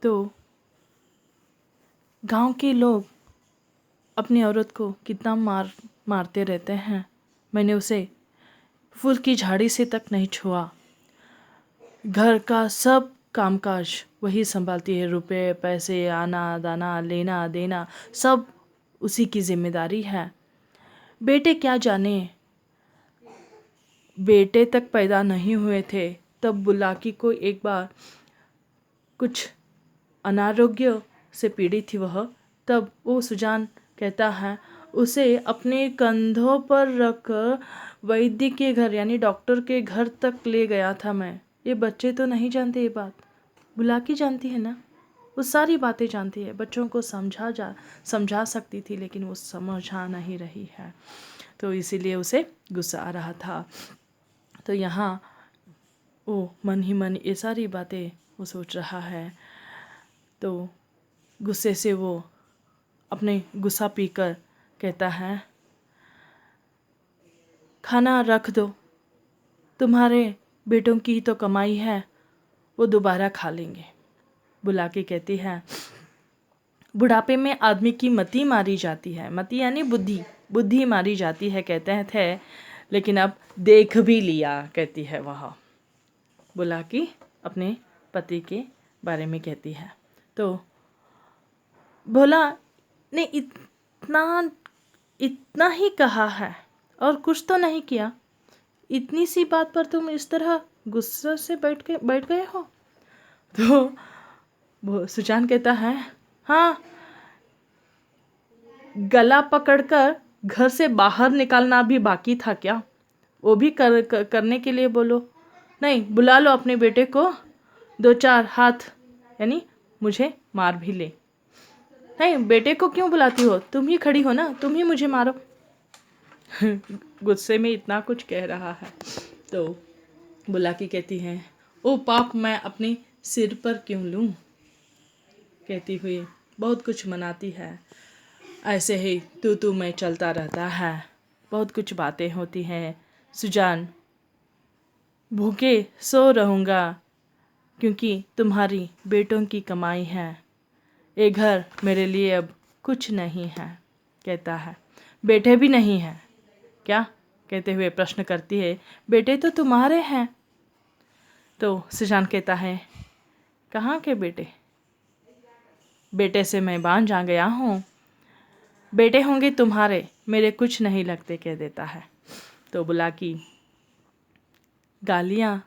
तो गांव के लोग अपनी औरत को कितना मारते रहते हैं। मैंने उसे फूल की झाड़ी से तक नहीं छुआ। घर का सब कामकाज वही संभालती है। रुपए पैसे, आना दाना, लेना देना, सब उसी की जिम्मेदारी है। बेटे क्या जाने, बेटे तक पैदा नहीं हुए थे तब बुलाकी को एक बार कुछ अनारोग्य से पीड़ित थी वह। तब वो सुजान कहता है उसे अपने कंधों पर रख वैद्य के घर यानी डॉक्टर के घर तक ले गया था मैं। ये बच्चे तो नहीं जानते ये बात, बुलाकी जानती है ना, वो सारी बातें जानती है। बच्चों को समझा सकती थी लेकिन वो समझा नहीं रही है, तो इसीलिए उसे गुस्सा आ रहा था। तो यहाँ वो मन ही मन ये सारी बातें वो सोच रहा है। तो गुस्से से वो अपने गुस्सा पीकर कहता है खाना रख दो, तुम्हारे बेटों की तो कमाई है, वो दोबारा खा लेंगे। बुलाकी कहती है बुढ़ापे में आदमी की मति मारी जाती है, मति यानी बुद्धि मारी जाती है कहते थे, लेकिन अब देख भी लिया कहती है वह। बुलाकी अपने पति के बारे में कहती है। तो भोला ने इतना ही कहा है और कुछ तो नहीं किया, इतनी सी बात पर तुम इस तरह गुस्से से बैठ गए हो। तो वो सुजान कहता है हाँ, गला पकड़कर घर से बाहर निकालना भी बाकी था क्या, वो भी करने के लिए बोलो। नहीं, बुला लो अपने बेटे को, 2-4 हाथ यानी मुझे मार भी ले। नहीं, बेटे को क्यों बुलाती हो, तुम ही खड़ी हो ना, तुम ही मुझे मारो। गुस्से में इतना कुछ कह रहा है। तो बुलाकी कहती है ओ पाप मैं अपने सिर पर क्यों लूं, कहती हुई बहुत कुछ मनाती है। ऐसे ही तू मैं चलता रहता है, बहुत कुछ बातें होती हैं। सुजान, भूखे सो रहूँगा क्योंकि तुम्हारी बेटों की कमाई है, ये घर मेरे लिए अब कुछ नहीं है, कहता है। बेटे भी नहीं हैं क्या, कहते हुए प्रश्न करती है। बेटे तो तुम्हारे हैं। तो सुजान कहता है कहाँ के बेटे, बेटे से मैं बांझ आ गया हूँ, बेटे होंगे तुम्हारे, मेरे कुछ नहीं लगते, कह देता है। तो बुलाकी गालियाँ